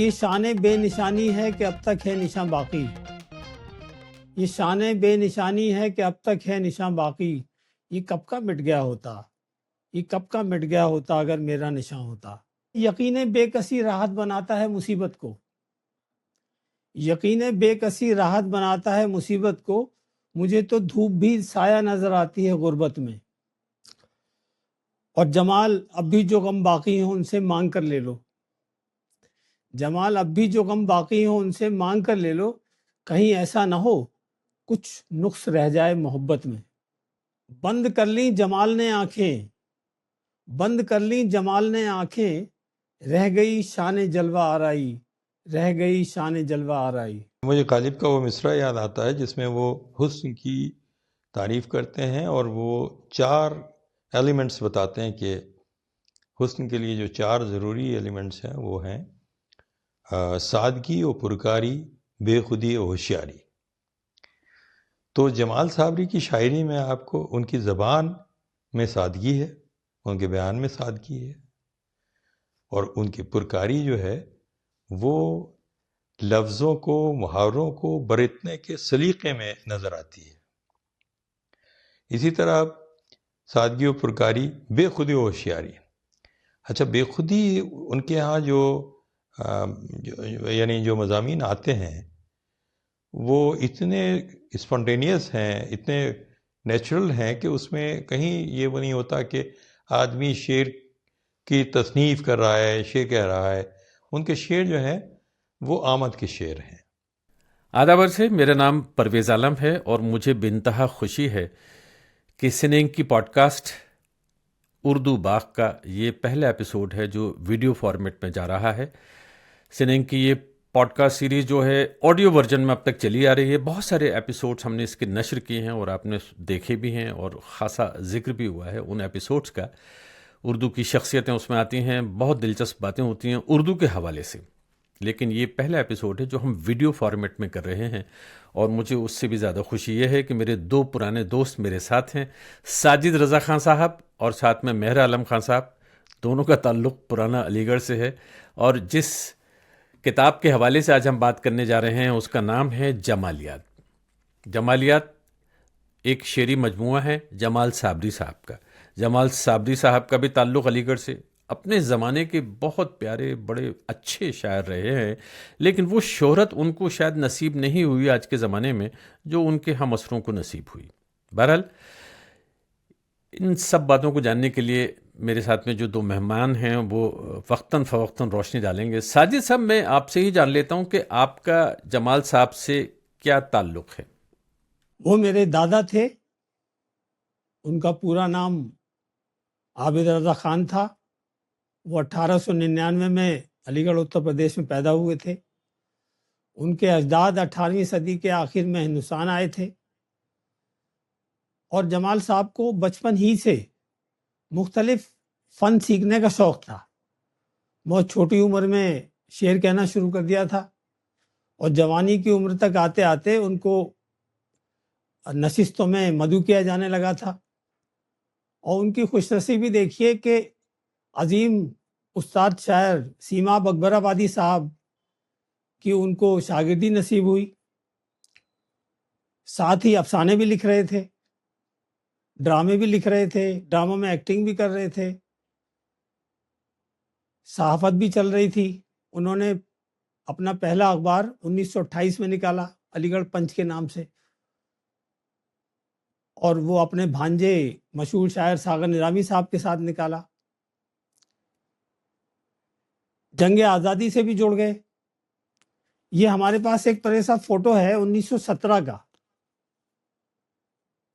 یہ شان بے نشانی ہے کہ اب تک ہے نشاں باقی، یہ شان بے نشانی ہے کہ اب تک ہے نشاں باقی، یہ کب کا مٹ گیا ہوتا، یہ کب کا مٹ گیا ہوتا اگر میرا نشاں ہوتا۔ یقین بے کسی راحت بناتا ہے مصیبت کو، یقین بے کسی راحت بناتا ہے مصیبت کو، مجھے تو دھوپ بھی سایہ نظر آتی ہے غربت میں، اور جمال اب بھی جو غم باقی ہوں ان سے مانگ کر لے لو، جمال اب بھی جو غم باقی ہوں ان سے مانگ کر لے لو، کہیں ایسا نہ ہو کچھ نقص رہ جائے محبت میں۔ بند کر لیں جمال نے آنکھیں، بند کر لیں جمال نے آنکھیں، رہ گئی شان جلوہ آرائی، رہ گئی شان جلوہ آرائی۔ مجھے غالب کا وہ مصرع یاد آتا ہے جس میں وہ حسن کی تعریف کرتے ہیں اور وہ 4 ایلیمنٹس بتاتے ہیں کہ حسن کے لیے جو 4 ضروری ایلیمنٹس ہیں وہ ہیں سادگی و پرکاری، بے خودی و ہوشیاری۔ تو جمال صابری کی شاعری میں آپ کو ان کی زبان میں سادگی ہے، ان کے بیان میں سادگی ہے، اور ان کی پرکاری جو ہے وہ لفظوں کو، محاوروں کو برتنے کے سلیقے میں نظر آتی ہے۔ اسی طرح سادگی و پرکاری، بے خودی و ہوشیاری۔ اچھا، بے خودی ان کے ہاں یعنی جو مضامین آتے ہیں وہ اتنے اسپونٹینیس ہیں، اتنے نیچرل ہیں کہ اس میں کہیں یہ وہ نہیں ہوتا کہ آدمی شعر کی تصنیف کر رہا ہے، شعر کہہ رہا ہے۔ ان کے شعر جو ہیں وہ آمد کے شعر ہیں۔ آداب عرض، میرا نام پرویز عالم ہے اور مجھے بانتہا خوشی ہے کہ سنینگ کی پوڈ کاسٹ اردو باغ کا یہ پہلا ایپیسوڈ ہے جو ویڈیو فارمیٹ میں جا رہا ہے۔ سنینگ کی یہ پوڈ کاسٹ سیریز جو ہے آڈیو ورژن میں اب تک چلی آ رہی ہے، بہت سارے ایپیسوڈز ہم نے اس کے نشر کیے ہیں اور آپ نے دیکھے بھی ہیں اور خاصا ذکر بھی ہوا ہے ان ایپیسوڈز کا۔ اردو کی شخصیتیں اس میں آتی ہیں، بہت دلچسپ باتیں ہوتی ہیں اردو کے حوالے سے، لیکن یہ پہلا ایپیسوڈ ہے جو ہم ویڈیو فارمیٹ میں کر رہے ہیں، اور مجھے اس سے بھی زیادہ خوشی یہ ہے کہ میرے 2 پرانے دوست میرے ساتھ ہیں، ساجد رضا خان صاحب اور ساتھ میں مہر عالم خان صاحب۔ دونوں کا تعلق پرانا علی گڑھ سے ہے، اور جس کتاب کے حوالے سے آج ہم بات کرنے جا رہے ہیں اس کا نام ہے جمالیات۔ جمالیات ایک شعری مجموعہ ہے جمال صابری صاحب کا۔ جمال صابری صاحب کا بھی تعلق علی گڑھ سے، اپنے زمانے کے بہت پیارے بڑے اچھے شاعر رہے ہیں، لیکن وہ شہرت ان کو شاید نصیب نہیں ہوئی آج کے زمانے میں جو ان کے ہم عصروں کو نصیب ہوئی۔ بہرحال ان سب باتوں کو جاننے کے لیے میرے ساتھ میں جو 2 مہمان ہیں وہ وقتاً فوقتاً روشنی ڈالیں گے۔ ساجد صاحب، میں آپ سے ہی جان لیتا ہوں کہ آپ کا جمال صاحب سے کیا تعلق ہے؟ وہ میرے دادا تھے، ان کا پورا نام عابد رضا خان تھا۔ وہ 1899 میں علی گڑھ اتر پردیش میں پیدا ہوئے تھے۔ ان کے اجداد 18ویں صدی کے آخر میں ہندوستان آئے تھے، اور جمال صاحب کو بچپن ہی سے مختلف فن سیکھنے کا شوق تھا۔ بہت چھوٹی عمر میں شعر کہنا شروع کر دیا تھا، اور جوانی کی عمر تک آتے آتے ان کو نشستوں میں مدعو کیا جانے لگا تھا۔ اور ان کی خوش نصیبی دیکھیے کہ عظیم استاد شاعر سیماب اکبر آبادی صاحب کی ان کو شاگردی نصیب ہوئی۔ ساتھ ہی افسانے بھی لکھ رہے تھے، ڈرامے بھی لکھ رہے تھے، ڈراموں میں ایکٹنگ بھی کر رہے تھے، صحافت بھی چل رہی تھی۔ انہوں نے اپنا پہلا اخبار 1928 میں نکالا علی گڑھ پنچ کے نام سے، اور وہ اپنے بھانجے مشہور شاعر ساغر نظامی صاحب کے ساتھ نکالا۔ جنگ آزادی سے بھی جڑ گئے۔ یہ ہمارے پاس ایک طرح سا فوٹو ہے 1917 کا،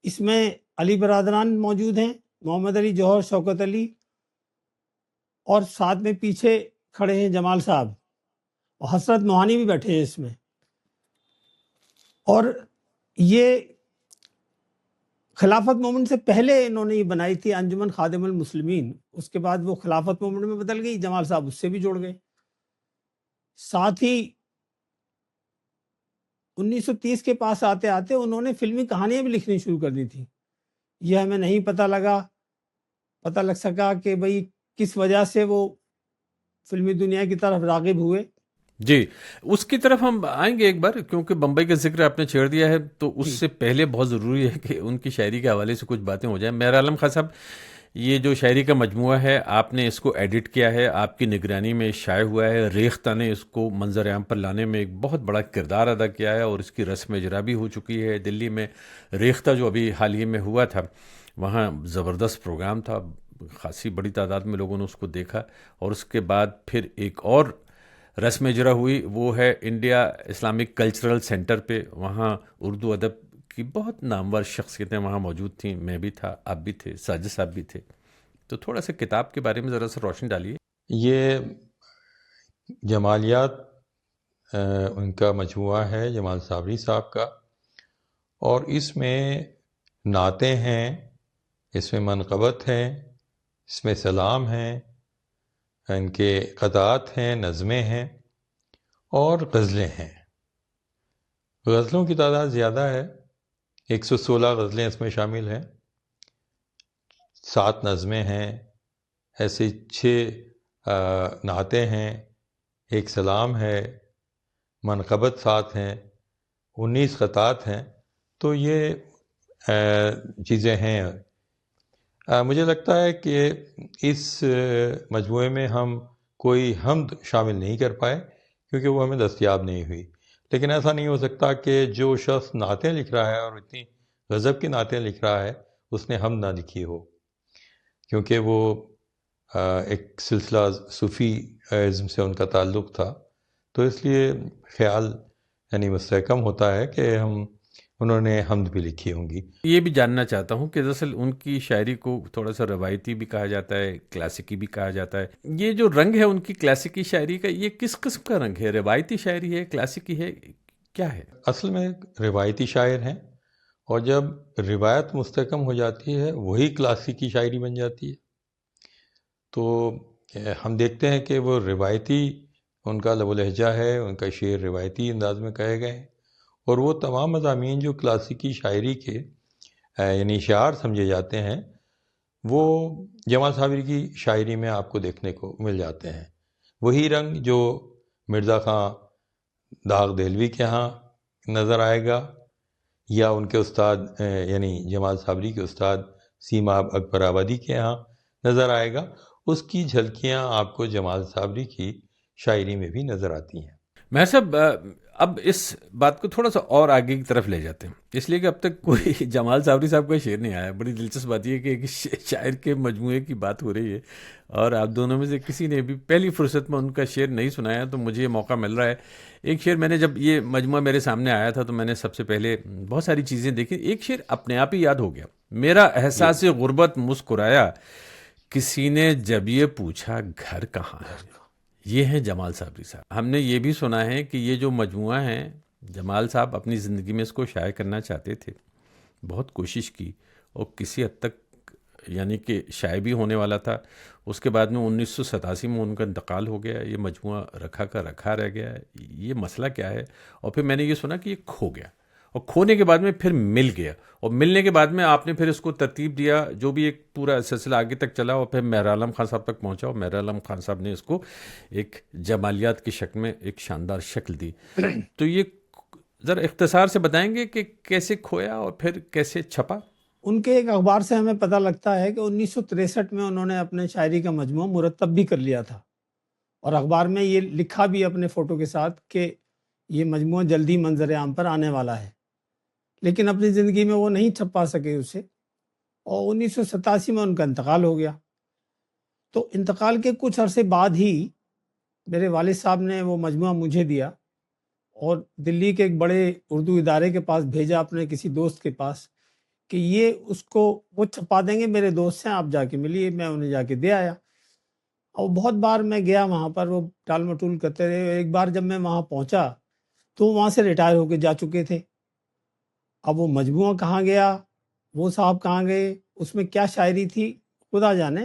اس میں علی برادران موجود ہیں، محمد علی جوہر، شوکت علی، اور ساتھ میں پیچھے کھڑے ہیں جمال صاحب، اور حسرت موہانی بھی بیٹھے ہیں اس میں۔ اور یہ خلافت مومنٹ سے پہلے انہوں نے یہ بنائی تھی انجمن خادم المسلمین، اس کے بعد وہ خلافت مومنٹ میں بدل گئی، جمال صاحب اس سے بھی جڑ گئے۔ ساتھ ہی 1930 کے پاس آتے آتے انہوں نے فلمی کہانیاں بھی لکھنی شروع کر دی تھی۔ یہ ہمیں نہیں پتہ لگ سکا کہ بھئی کس وجہ سے وہ فلمی دنیا کی طرف راغب ہوئے۔ جی، اس کی طرف ہم آئیں گے ایک بار، کیونکہ بمبئی کا ذکر آپ نے چھیڑ دیا ہے تو اس جی سے پہلے بہت ضروری ہے کہ ان کی شاعری کے حوالے سے کچھ باتیں ہو جائیں۔ میرا عالم خان صاحب، یہ جو شاعری کا مجموعہ ہے آپ نے اس کو ایڈٹ کیا ہے، آپ کی نگرانی میں شائع ہوا ہے، ریختہ نے اس کو منظر عام پر لانے میں ایک بہت بڑا کردار ادا کیا ہے، اور اس کی رسم اجرا بھی ہو چکی ہے دلی میں۔ ریختہ جو ابھی حال ہی میں ہوا تھا، وہاں زبردست پروگرام تھا، خاصی بڑی تعداد میں لوگوں نے اس کو دیکھا، اور اس کے بعد پھر ایک اور رسم اجرا ہوئی، وہ ہے انڈیا اسلامک کلچرل سینٹر پہ، وہاں اردو ادب کی بہت نامور شخصیتیں وہاں موجود تھیں، میں بھی تھا، آپ بھی تھے، ساجد صاحب بھی تھے۔ تو تھوڑا سا کتاب کے بارے میں ذرا سا روشنی ڈالیے۔ یہ جمالیات ان کا مجموعہ ہے، جمال صابری صاحب کا، اور اس میں نعتیں ہیں، اس میں منقبت ہیں، اس میں سلام ہیں، ان کے قطعات ہیں، نظمیں ہیں اور غزلیں ہیں۔ غزلوں کی تعداد زیادہ ہے، 116 غزلیں اس میں شامل ہیں، 7 نظمیں ہیں، ایسے 6 نعتیں ہیں، ایک سلام ہے، منقبت 7 ہیں، 19 قطعات ہیں۔ تو یہ چیزیں ہیں۔ مجھے لگتا ہے کہ اس مجموعے میں ہم کوئی حمد شامل نہیں کر پائے کیونکہ وہ ہمیں دستیاب نہیں ہوئی، لیکن ایسا نہیں ہو سکتا کہ جو شخص نعتیں لکھ رہا ہے اور اتنی غضب کی نعتیں لکھ رہا ہے اس نے حمد نہ لکھی ہو، کیونکہ وہ ایک سلسلہ صوفی ازم سے ان کا تعلق تھا، تو اس لیے خیال یعنی مستحکم ہوتا ہے کہ انہوں نے حمد بھی لکھی ہوں گی۔ یہ بھی جاننا چاہتا ہوں کہ دراصل ان کی شاعری کو تھوڑا سا روایتی بھی کہا جاتا ہے، کلاسیکی بھی کہا جاتا ہے۔ یہ جو رنگ ہے ان کی کلاسیکی شاعری کا، یہ کس قسم کا رنگ ہے؟ روایتی شاعری ہے، کلاسیکی ہے، کیا ہے؟ اصل میں روایتی شاعر ہیں، اور جب روایت مستحکم ہو جاتی ہے وہی کلاسیکی شاعری بن جاتی ہے۔ تو ہم دیکھتے ہیں کہ وہ روایتی ان کا لب و لہجہ ہے، ان کا شعر روایتی انداز میں کہے گئے ہیں، اور وہ تمام مضامین جو کلاسیکی شاعری کے یعنی شعار سمجھے جاتے ہیں وہ جمال صابری کی شاعری میں آپ کو دیکھنے کو مل جاتے ہیں۔ وہی رنگ جو مرزا خان داغ دہلوی کے ہاں نظر آئے گا، یا ان کے استاد یعنی جمال صابری کے استاد سیما اکبر آبادی کے ہاں نظر آئے گا، اس کی جھلکیاں آپ کو جمال صابری کی شاعری میں بھی نظر آتی ہیں۔ مہر صاحب، اب اس بات کو تھوڑا سا اور آگے کی طرف لے جاتے ہیں، اس لیے کہ اب تک کوئی جمال صابری صاحب کا شعر نہیں آیا۔ بڑی دلچسپ بات یہ ہے کہ ایک شاعر کے مجموعے کی بات ہو رہی ہے اور آپ دونوں میں سے کسی نے بھی پہلی فرصت میں ان کا شعر نہیں سنایا، تو مجھے یہ موقع مل رہا ہے۔ ایک شعر میں نے، جب یہ مجموعہ میرے سامنے آیا تھا تو میں نے سب سے پہلے بہت ساری چیزیں دیکھی، ایک شعر اپنے آپ ہی یاد ہو گیا: میرا احساس غربت مسکرایا، کسی نے جب یہ پوچھا گھر کہاں ہے۔ یہ ہیں جمال صابری صاحب۔ ہم نے یہ بھی سنا ہے کہ یہ جو مجموعہ ہیں، جمال صاحب اپنی زندگی میں اس کو شائع کرنا چاہتے تھے، بہت کوشش کی، اور کسی حد تک یعنی کہ شائع بھی ہونے والا تھا۔ اس کے بعد میں 1987 میں ان کا انتقال ہو گیا، یہ مجموعہ رکھا کا رکھا رہ گیا ہے۔ یہ مسئلہ کیا ہے؟ اور پھر میں نے یہ سنا کہ یہ کھو گیا، اور کھونے کے بعد میں پھر مل گیا، اور ملنے کے بعد میں آپ نے پھر اس کو ترتیب دیا، جو بھی ایک پورا سلسلہ آگے تک چلا، اور پھر میرا عالم خان صاحب تک پہنچا، اور میرا عالم خان صاحب نے اس کو ایک جمالیات کی شکل میں ایک شاندار شکل دی۔ تو یہ ذرا اختصار سے بتائیں گے کہ کیسے کھویا اور پھر کیسے چھپا؟ ان کے ایک اخبار سے ہمیں پتہ لگتا ہے کہ 1963 میں انہوں نے اپنے شاعری کا مجموعہ مرتب بھی کر لیا تھا، اور اخبار میں یہ لکھا بھی اپنے فوٹو کے ساتھ کہ یہ مجموعہ جلدی منظر عام پر آنے والا ہے، لیکن اپنی زندگی میں وہ نہیں چھپا سکے اسے، اور 1987 میں ان کا انتقال ہو گیا۔ تو انتقال کے کچھ عرصے بعد ہی میرے والد صاحب نے وہ مجموعہ مجھے دیا، اور دلی کے ایک بڑے اردو ادارے کے پاس بھیجا، اپنے کسی دوست کے پاس، کہ یہ اس کو وہ چھپا دیں گے، میرے دوست ہیں، آپ جا کے ملیے۔ میں انہیں جا کے دے آیا، اور بہت بار میں گیا وہاں پر، وہ ٹال مٹول کرتے رہے۔ ایک بار جب میں وہاں پہنچا تو وہاں سے ریٹائر ہو کے جا چکے تھے۔ اب وہ مجموعہ کہاں گیا، وہ صاحب کہاں گئے، اس میں کیا شاعری تھی، خدا جانے۔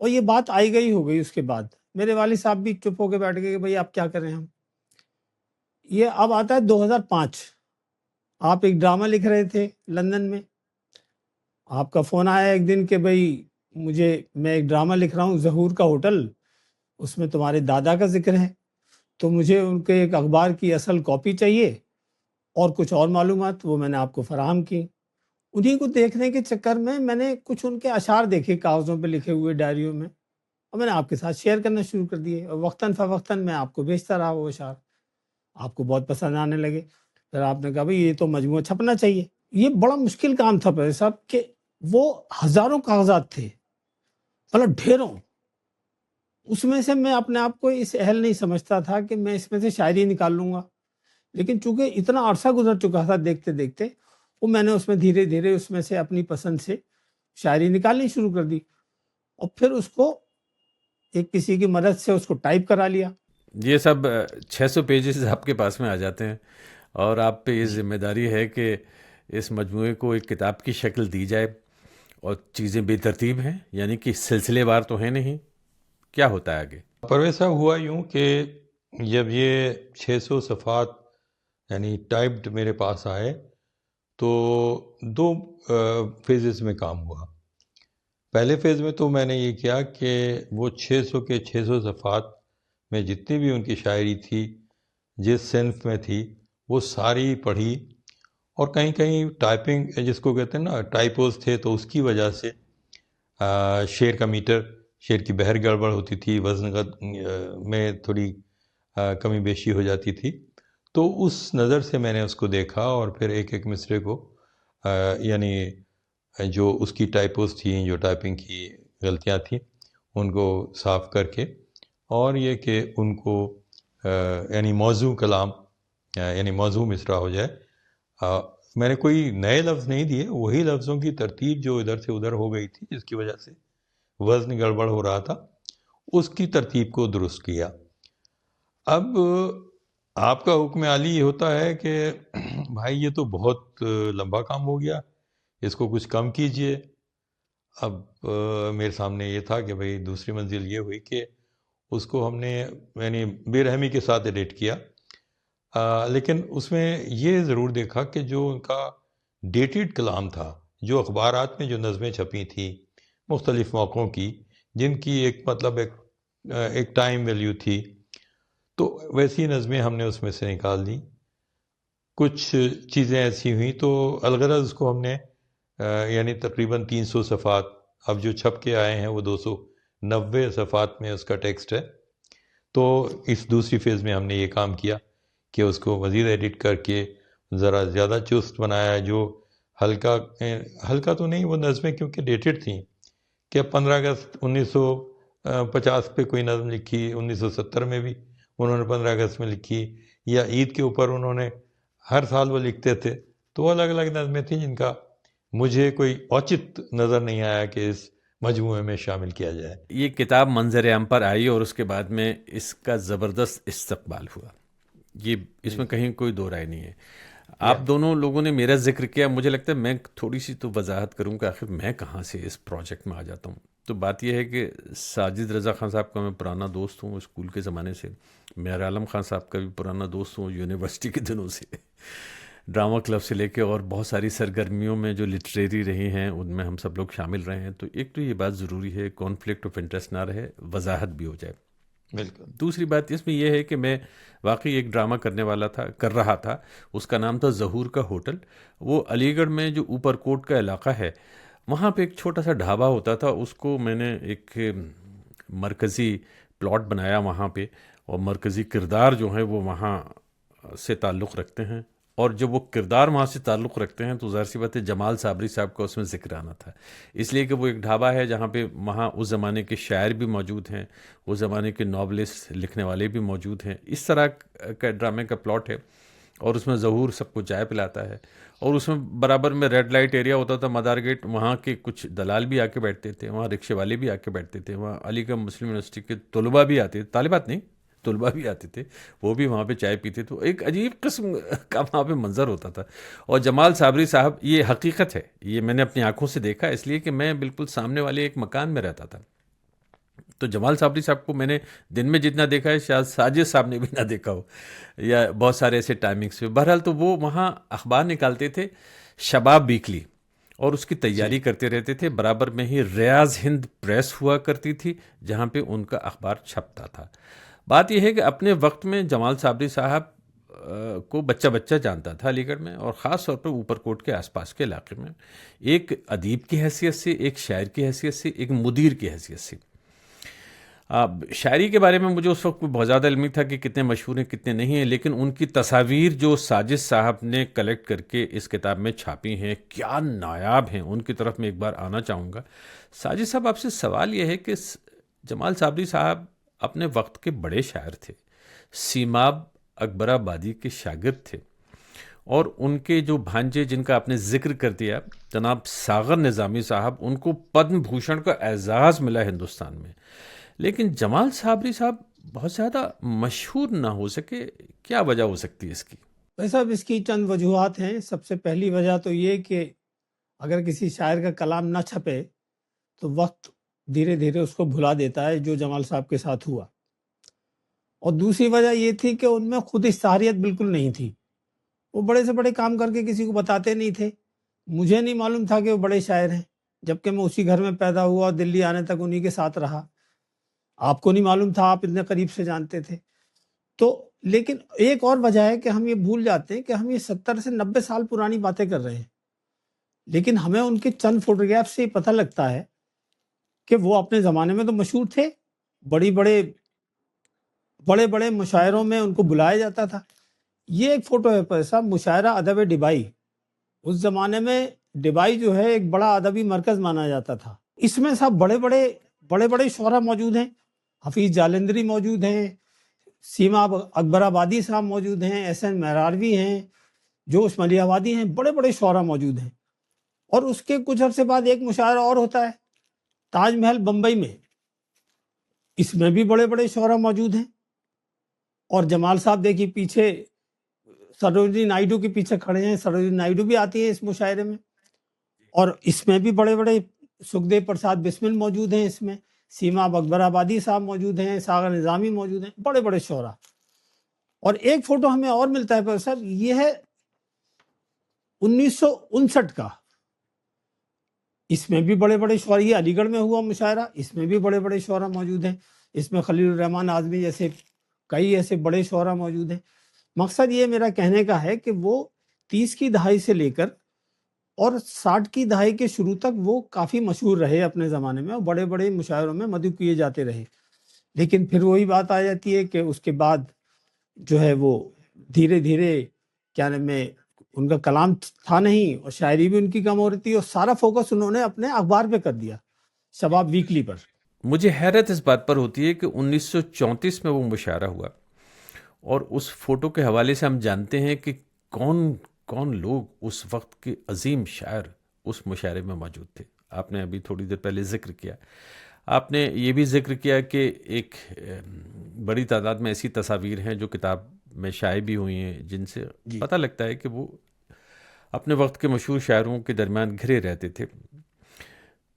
اور یہ بات آئی گئی ہو گئی۔ اس کے بعد میرے والد صاحب بھی چپ ہو کے بیٹھ گئے کہ بھئی آپ کیا کریں ہم۔ یہ اب آتا ہے 2005، آپ ایک ڈرامہ لکھ رہے تھے لندن میں، آپ کا فون آیا ایک دن کہ بھئی میں ایک ڈرامہ لکھ رہا ہوں ظہور کا ہوٹل، اس میں تمہارے دادا کا ذکر ہے، تو مجھے ان کے ایک اخبار کی اصل کاپی چاہیے اور کچھ اور معلومات، وہ میں نے آپ کو فراہم کی۔ انہیں کو دیکھنے کے چکر میں نے کچھ ان کے اشعار دیکھے کاغذوں پہ لکھے ہوئے ڈائریوں میں، اور میں نے آپ کے ساتھ شیئر کرنا شروع کر دیے، اور وقتاً فوقتاً میں آپ کو بھیجتا رہا وہ اشعار، آپ کو بہت پسند آنے لگے۔ پھر آپ نے کہا بھئی یہ تو مجموعہ چھپنا چاہیے۔ یہ بڑا مشکل کام تھا پرویز صاحب کہ وہ ہزاروں کاغذات تھے، مطلب ڈھیروں، اس میں سے میں اپنے آپ کو اس اہل نہیں سمجھتا تھا کہ میں اس میں سے شاعری نکال لوں گا، لیکن چونکہ اتنا عرصہ گزر چکا تھا دیکھتے دیکھتے، وہ میں نے اس میں دھیرے دھیرے اس میں سے اپنی پسند سے شاعری نکالنی شروع کر دی، اور پھر اس کو ایک کسی کی مدد سے اس کو ٹائپ کرا لیا۔ یہ سب 600 پیجز آپ کے پاس میں آ جاتے ہیں، اور آپ پہ یہ جی ذمہ داری ہے کہ اس مجموعے کو ایک کتاب کی شکل دی جائے، اور چیزیں بے ترتیب ہیں، یعنی کہ سلسلے وار تو ہیں نہیں، کیا ہوتا ہے آگے؟ پرویز صاحب، ہوا یوں کہ جب یہ 600 صفحات یعنی ٹائپڈ میرے پاس آئے تو دو فیزز میں کام ہوا۔ پہلے فیز میں تو میں نے یہ کیا کہ وہ 600 کے 600 صفحات میں جتنی بھی ان کی شاعری تھی جس صنف میں تھی وہ ساری پڑھی، اور کہیں کہیں ٹائپنگ جس کو کہتے ہیں نا ٹائپوز تھے، تو اس کی وجہ سے شعر کا میٹر، شعر کی بحر گڑبڑ ہوتی تھی، وزن میں تھوڑی کمی بیشی ہو جاتی تھی۔ تو اس نظر سے میں نے اس کو دیکھا، اور پھر ایک ایک مصرے کو یعنی جو اس کی ٹائپوز تھیں، جو ٹائپنگ کی غلطیاں تھیں، ان کو صاف کر کے، اور یہ کہ ان کو یعنی موضوع کلام یعنی موضوع مصرع ہو جائے۔ میں نے کوئی نئے لفظ نہیں دیے، وہی لفظوں کی ترتیب جو ادھر سے ادھر ہو گئی تھی جس کی وجہ سے وزن گڑبڑ ہو رہا تھا، اس کی ترتیب کو درست کیا۔ اب آپ کا حکم عالی یہ ہوتا ہے کہ بھائی یہ تو بہت لمبا کام ہو گیا، اس کو کچھ کم کیجئے۔ اب میرے سامنے یہ تھا کہ بھئی دوسری منزل یہ ہوئی کہ اس کو ہم نے یعنی بے رحمی کے ساتھ ایڈٹ کیا، لیکن اس میں یہ ضرور دیکھا کہ جو ان کا ڈیٹڈ کلام تھا، جو اخبارات میں جو نظمیں چھپی تھیں مختلف موقعوں کی، جن کی ایک مطلب ایک ٹائم ویلیو تھی، تو ویسی نظمیں ہم نے اس میں سے نکال دیں۔ کچھ چیزیں ایسی ہوئیں تو الغرض اس کو ہم نے یعنی تقریباً 300 صفحات، اب جو چھپ کے آئے ہیں وہ 290 صفحات میں اس کا ٹیکسٹ ہے۔ تو اس دوسری فیز میں ہم نے یہ کام کیا کہ اس کو مزید ایڈٹ کر کے ذرا زیادہ چست بنایا، جو ہلکا تو نہیں، وہ نظمیں کیونکہ ڈیٹڈ تھیں کہ 15 اگست 1950 پہ کوئی نظم لکھی، 1970 میں بھی انہوں نے 15 اگست میں لکھی، یا عید کے اوپر انہوں نے ہر سال وہ لکھتے تھے، تو وہ الگ الگ نظمیں تھیں جن کا مجھے کوئی اوچت نظر نہیں آیا کہ اس مجموعے میں شامل کیا جائے۔ یہ کتاب منظر عام پر آئی اور اس کے بعد میں اس کا زبردست استقبال ہوا، یہ اس میں کہیں کوئی دو رائے نہیں ہے۔ آپ دونوں لوگوں نے میرا ذکر کیا، مجھے لگتا ہے میں تھوڑی سی تو وضاحت کروں کہ آخر میں کہاں سے اس پروجیکٹ میں آ جاتا ہوں۔ تو بات یہ ہے کہ ساجد رضا خان صاحب کا میں پرانا دوست ہوں اسکول کے زمانے سے، میرا عالم خان صاحب کا بھی پرانا دوست ہوں یونیورسٹی کے دنوں سے، ڈرامہ کلب سے لے کے اور بہت ساری سرگرمیوں میں جو لٹریری رہی ہیں ان میں ہم سب لوگ شامل رہے ہیں۔ تو ایک تو یہ بات ضروری ہے کانفلکٹ آف انٹرسٹ نہ رہے، وضاحت بھی ہو جائے۔ بالکل۔ دوسری بات اس میں یہ ہے کہ میں واقعی ایک ڈرامہ کر رہا تھا، اس کا نام تھا ظہور کا ہوٹل۔ وہ علی گڑھ میں جو اوپر کوٹ کا علاقہ ہے وہاں پہ ایک چھوٹا سا ڈھابا ہوتا تھا، اس کو میں نے ایک مرکزی پلاٹ بنایا وہاں پہ، اور مرکزی کردار جو ہیں وہ وہاں سے تعلق رکھتے ہیں، اور جب وہ کردار وہاں سے تعلق رکھتے ہیں تو ظاہر سی بات ہے جمال صابری صاحب کا اس میں ذکر آنا تھا، اس لیے کہ وہ ایک ڈھابا ہے جہاں پہ وہاں اس زمانے کے شاعر بھی موجود ہیں، اس زمانے کے ناولسٹ لکھنے والے بھی موجود ہیں۔ اس طرح کا ڈرامے کا پلاٹ ہے، اور اس میں ظہور سب کو چائے پلاتا ہے، اور اس میں برابر میں ریڈ لائٹ ایریا ہوتا تھا مدار گیٹ، وہاں کے کچھ دلال بھی آ کے بیٹھتے تھے، وہاں رکشے والے بھی آ کے بیٹھتے تھے، وہاں علی گڑھ مسلم یونیورسٹی کے طلباء بھی آتے تھے، طالبات نہیں طلباء بھی آتے تھے، وہ بھی وہاں پہ چائے پیتے، تو ایک عجیب قسم کا وہاں پہ منظر ہوتا تھا۔ اور جمال صابری صاحب، یہ حقیقت ہے، یہ میں نے اپنی آنکھوں سے دیکھا، اس لیے کہ میں بالکل سامنے والے ایک مکان میں رہتا تھا، تو جمال صابری صاحب کو میں نے دن میں جتنا دیکھا ہے شاید ساجد صاحب نے بھی نہ دیکھا ہو، یا بہت سارے ایسے ٹائمنگس پہ۔ بہرحال تو وہ وہاں اخبار نکالتے تھے، شباب ویکلی، اور اس کی تیاری کرتے رہتے تھے، برابر میں ہی ریاض ہند پریس ہوا کرتی تھی جہاں پہ ان کا اخبار چھپتا تھا۔ بات یہ ہے کہ اپنے وقت میں جمال صابری صاحب کو بچہ بچہ جانتا تھا علی گڑھ میں، اور خاص طور پہ اوپر کوٹ کے آس پاس کے علاقے میں، ایک ادیب کی حیثیت سے، ایک شاعر کی حیثیت سے، ایک مدیر کی حیثیت سے۔ شاعری کے بارے میں مجھے اس وقت بہت زیادہ علم تھا کہ کتنے مشہور ہیں کتنے نہیں ہیں، لیکن ان کی تصاویر جو ساجد صاحب نے کلیکٹ کر کے اس کتاب میں چھاپی ہیں کیا نایاب ہیں، ان کی طرف میں ایک بار آنا چاہوں گا۔ ساجد صاحب، آپ سے سوال یہ ہے کہ جمال صابری صاحب اپنے وقت کے بڑے شاعر تھے، سیماب اکبر آبادی کے شاگرد تھے، اور ان کے جو بھانجے جن کا آپ نے ذکر کر دیا جناب ساغر نظامی صاحب، ان کو پدم بھوشن کا اعزاز ملا ہندوستان میں، لیکن جمال صابری صاحب بہت زیادہ مشہور نہ ہو سکے، کیا وجہ ہو سکتی ہے اس کی؟ بھائی صاحب، اس کی چند وجوہات ہیں۔ سب سے پہلی وجہ تو یہ کہ اگر کسی شاعر کا کلام نہ چھپے تو وقت دھیرے دھیرے اس کو بھلا دیتا ہے، جو جمال صاحب کے ساتھ ہوا۔ اور دوسری وجہ یہ تھی کہ ان میں خود اشتہاریت بالکل نہیں تھی، وہ بڑے سے بڑے کام کر کے کسی کو بتاتے نہیں تھے۔ مجھے نہیں معلوم تھا کہ وہ بڑے شاعر ہیں، جبکہ میں اسی گھر میں پیدا ہوا اور دلی آنے تک انہی کے ساتھ رہا۔ آپ کو نہیں معلوم تھا، آپ اتنے قریب سے جانتے تھے۔ تو لیکن ایک اور وجہ ہے کہ ہم یہ بھول جاتے ہیں کہ ہم یہ 70 سے 90 سال پرانی باتیں کر رہے ہیں، لیکن ہمیں ان کے چند فوٹوگراف سے پتہ لگتا ہے کہ وہ اپنے زمانے میں تو مشہور تھے، بڑے بڑے مشاعروں میں ان کو بلایا جاتا تھا۔ یہ ایک فوٹو ہے پر صاحب، مشاعرہ ادب ڈبائی۔ اس زمانے میں ڈبائی جو ہے ایک بڑا ادبی مرکز مانا جاتا تھا۔ اس میں صاحب بڑے بڑے شعراء موجود ہیں، حفیظ جالندری موجود ہیں، سیما اکبر آبادی صاحب موجود ہیں، ایس این مہراروی ہیں، جوش ملی آبادی ہیں، بڑے بڑے شعراء موجود ہیں۔ اور اس کے کچھ عرصے بعد ایک مشاعرہ اور ہوتا ہے تاج محل بمبئی میں، اس میں بھی بڑے بڑے شعراء موجود ہیں۔ اور جمال صاحب دیکھیے پیچھے سروجنی نائیڈو کے پیچھے کھڑے ہیں، سروجنی نائیڈو بھی آتی ہیں اس مشاعرے میں، اور اس میں بھی بڑے بڑے سکھدیو پرساد بسمل موجود ہیں، اس میں سیما اکبر آبادی صاحب موجود ہیں، ساغر نظامی موجود ہیں، بڑے بڑے شعراء۔ اور ایک فوٹو ہمیں اور ملتا ہے پر صاحب، یہ ہے 1959 کا، اس میں بھی بڑے بڑے شعراء، یہ علی گڑھ میں ہوا مشاعرہ، اس میں بھی بڑے بڑے شعراء موجود ہیں، اس میں خلیل الرحمن اعظمی جیسے کئی ایسے بڑے شعراء موجود ہیں۔ مقصد یہ میرا کہنے کا ہے کہ وہ 30 کی دہائی سے لے کر اور 60 کی دہائی کے شروع تک وہ کافی مشہور رہے اپنے زمانے میں، اور بڑے بڑے مشاعروں میں مدعو کیے جاتے رہے۔ لیکن پھر وہی بات آ جاتی ہے کہ اس کے بعد جو ہے وہ دھیرے دھیرے کیا نام ہے، ان کا کلام تھا نہیں، اور شاعری بھی ان کی کم ہو رہی تھی، اور سارا فوکس انہوں نے اپنے اخبار پہ کر دیا، شباب ویکلی پر۔ مجھے حیرت اس بات پر ہوتی ہے کہ 1934 میں وہ مشاعرہ ہوا، اور اس فوٹو کے حوالے سے ہم جانتے ہیں کہ کون لوگ اس وقت کے عظیم شاعر اس مشاعرے میں موجود تھے۔ آپ نے ابھی تھوڑی دیر پہلے ذکر کیا، آپ نے یہ بھی ذکر کیا کہ ایک بڑی تعداد میں ایسی تصاویر ہیں جو کتاب میں شائع بھی ہوئی ہیں، جن سے پتہ لگتا ہے کہ وہ اپنے وقت کے مشہور شاعروں کے درمیان گھرے رہتے تھے۔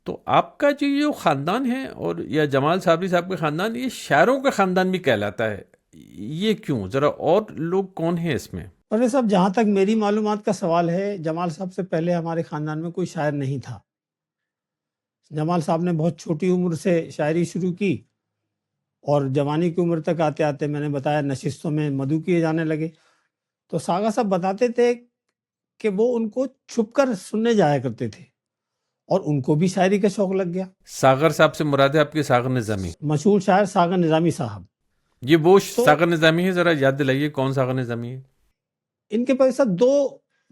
تو آپ کا جو یہ خاندان ہے، اور یا جمال صابری صاحب کا خاندان، یہ شاعروں کا خاندان بھی کہلاتا ہے، یہ کیوں؟ ذرا اور لوگ کون ہیں اس میں؟ پرویز صاحب، جہاں تک میری معلومات کا سوال ہے، جمال صاحب سے پہلے ہمارے خاندان میں کوئی شاعر نہیں تھا۔ جمال صاحب نے بہت چھوٹی عمر سے شاعری شروع کی، اور جوانی کی عمر تک آتے آتے میں نے بتایا نشستوں میں مدعو کیے جانے لگے۔ تو ساغر صاحب بتاتے تھے کہ وہ ان کو چھپ کر سننے جایا کرتے تھے، اور ان کو بھی شاعری کا شوق لگ گیا۔ ساغر صاحب سے مراد ہے آپ کے ساغر نظامی؟ مشہور شاعر ساغر نظامی صاحب۔ یہ وہ ساغر نظامی ہے؟ ذرا یاد دلائیے کون ساغر نظامی ہے؟ ان کے پاس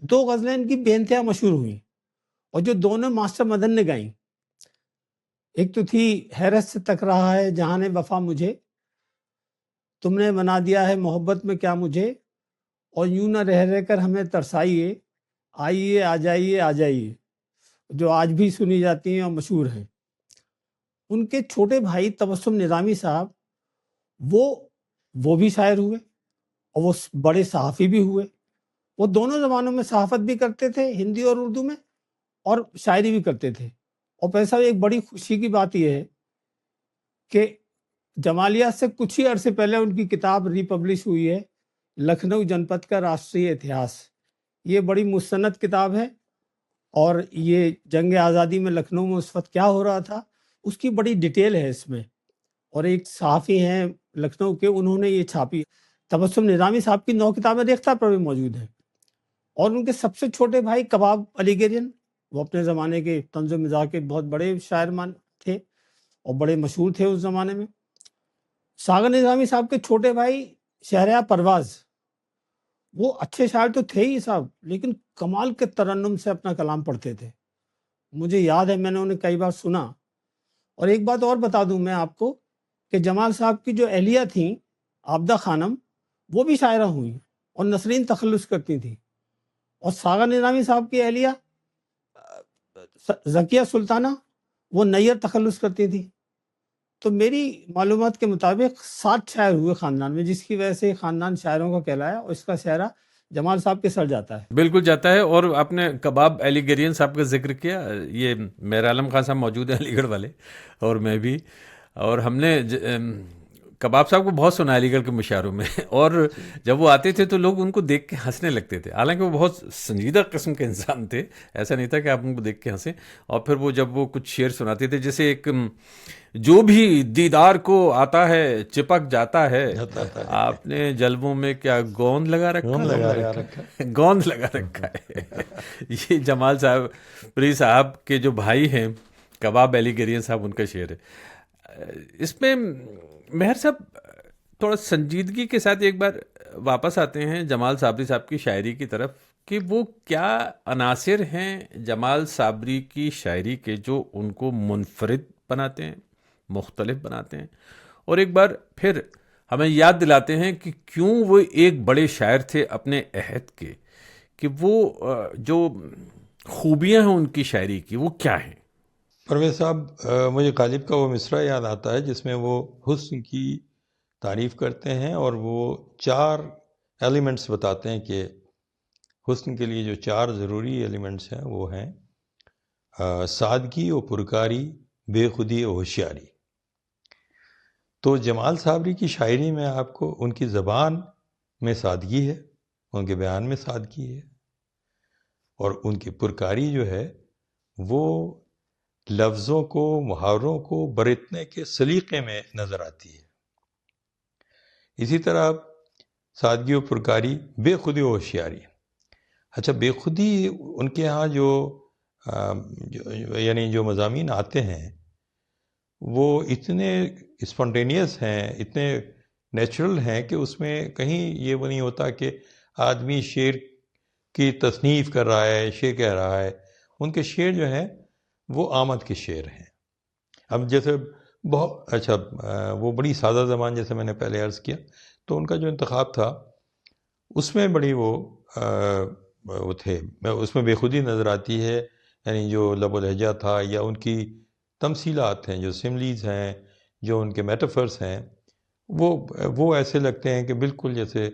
دو غزلیں ان کی بے انتہا مشہور ہوئیں، اور جو دونوں ماسٹر مدن نے گائیں۔ ایک تو تھی حیرت سے تک رہا ہے جہاں نے وفا مجھے، تم نے بنا دیا ہے محبت میں کیا مجھے، اور یوں نہ رہ کر ہمیں ترسائیے، آئیے آ جائیے، جو آج بھی سنی جاتی ہیں اور مشہور ہیں۔ ان کے چھوٹے بھائی تبسم نظامی صاحب، وہ بھی شاعر ہوئے، اور وہ بڑے صحافی بھی ہوئے۔ وہ دونوں زبانوں میں صحافت بھی کرتے تھے، ہندی اور اردو میں، اور شاعری بھی کرتے تھے۔ اور پیسہ ایک بڑی خوشی کی بات یہ ہے کہ جمالیات سے کچھ ہی عرصے پہلے ان کی کتاب ری پبلش ہوئی ہے، لکھنؤ جنپت کا راشٹریہ اتہاس۔ یہ بڑی مستند کتاب ہے، اور یہ جنگ آزادی میں لکھنؤ میں اس وقت کیا ہو رہا تھا اس کی بڑی ڈیٹیل ہے اس میں، اور ایک صحافی ہیں لکھنؤ کے، انہوں نے یہ چھاپی. تبسم نظامی صاحب کی 9 کتابیں ریختہ پر بھی موجود ہیں. اور ان کے سب سے چھوٹے بھائی کباب علی گریان، وہ اپنے زمانے کے طنز و مزاح کے بہت بڑے شاعر تھے اور بڑے مشہور تھے اس زمانے میں. ساغر نظامی صاحب کے چھوٹے بھائی شہریار پرواز، وہ اچھے شاعر تو تھے ہی صاحب، لیکن کمال کے ترنم سے اپنا کلام پڑھتے تھے. مجھے یاد ہے میں نے انہیں کئی بار سنا. اور ایک بات اور بتا دوں میں آپ کو کہ جمال صاحب کی جو اہلیہ تھیں عابدہ خانم، وہ بھی شاعرہ ہوئیں اور نسرین تخلص کرتی تھیں. اور ساغر نظامی صاحب کی اہلیہ ذکیہ سلطانہ، وہ نیر تخلص کرتی تھی. تو میری معلومات کے مطابق 7 شاعر ہوئے خاندان میں، جس کی وجہ سے خاندان شاعروں کا کہلایا، اور اس کا سہرا جمال صاحب کے سر جاتا ہے. بالکل جاتا ہے. اور آپ نے کباب علی گریان صاحب کا ذکر کیا، یہ میرا عالم خان صاحب موجود ہیں علی گڑھ والے، اور میں بھی، اور ہم نے کباب صاحب کو بہت سنا علی گڑھ کے مشاعروں میں. اور جب وہ آتے تھے تو لوگ ان کو دیکھ کے ہنسنے لگتے تھے، حالانکہ وہ بہت سنجیدہ قسم کے انسان تھے، ایسا نہیں تھا کہ آپ ان کو دیکھ کے ہنسیں. اور پھر وہ جب وہ کچھ شعر سناتے تھے، جیسے ایک جو بھی دیدار کو آتا ہے چپک جاتا ہے، آپ نے جلووں میں کیا گوند لگا رکھا، گوند لگا رکھا ہے. یہ جمال صاحب پری صاحب کے جو بھائی ہیں کباب علی گریان صاحب، ان کا شعر ہے. اس میں مہر صاحب تھوڑا سنجیدگی کے ساتھ ایک بار واپس آتے ہیں جمال صابری صاحب کی شاعری کی طرف، کہ وہ کیا عناصر ہیں جمال صابری کی شاعری کے جو ان کو منفرد بناتے ہیں، مختلف بناتے ہیں، اور ایک بار پھر ہمیں یاد دلاتے ہیں کہ کیوں وہ ایک بڑے شاعر تھے اپنے عہد کے، کہ وہ جو خوبیاں ہیں ان کی شاعری کی وہ کیا ہیں. پرویز صاحب، مجھے غالب کا وہ مصرع یاد آتا ہے جس میں وہ حسن کی تعریف کرتے ہیں، اور وہ 4 ایلیمنٹس بتاتے ہیں کہ حسن کے لیے جو 4 ضروری ایلیمنٹس ہیں وہ ہیں سادگی و پرکاری، بے خودی و ہوشیاری. تو جمال صابری کی شاعری میں آپ کو ان کی زبان میں سادگی ہے، ان کے بیان میں سادگی ہے، اور ان کی پرکاری جو ہے وہ لفظوں کو، محاوروں کو برتنے کے سلیقے میں نظر آتی ہے. اسی طرح سادگی و پرکاری، بے خودی و ہوشیاری. اچھا، بے خودی ان کے ہاں یعنی جو مضامین آتے ہیں وہ اتنے اسپونٹینیس ہیں، اتنے نیچرل ہیں کہ اس میں کہیں یہ وہ نہیں ہوتا کہ آدمی شعر کی تصنیف کر رہا ہے، شعر کہہ رہا ہے. ان کے شعر جو ہیں وہ آمد کے شعر ہیں. اب جیسے بہت اچھا، وہ بڑی سادہ زبان، جیسے میں نے پہلے عرض کیا، تو ان کا جو انتخاب تھا اس میں بڑی وہ تھے، اس میں بے خودی نظر آتی ہے. یعنی جو لب و لہجہ تھا، یا ان کی تمثیلات ہیں، جو سملیز ہیں، جو ان کے میٹافرس ہیں، وہ ایسے لگتے ہیں کہ بالکل جیسے